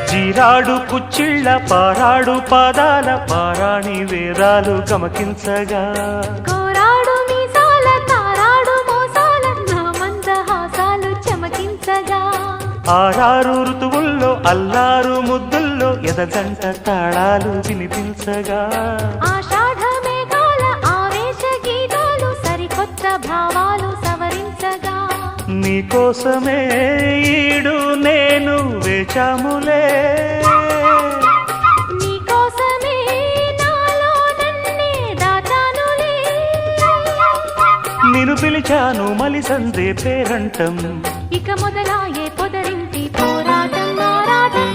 జీరాడు కుచ్చిళ్ళ పారాడు పాదాల పారాణి వేదాలు గమకించగా కోరాడు మీసాల తారాడు మోసాల నా మందహాసాలు చమకించగా ఆరారు ఋతువుల్లో అల్లారు ముద్దుల్లో ఎదగంట తాళాలు వినిపించగా ఆషాఢ మేఘాల ఆవేశ గీతాలు సరికొత్త భావాలు సవరించగా నీకోసమే ఈడు నేను వేచాములే నీకోసమే నాలో నన్నే దాచానులే నిన్ను పిలిచాను మలి సందే పేరంటం ఇక మొదలాయే పొదరింటి పోరాటం ఆరాటం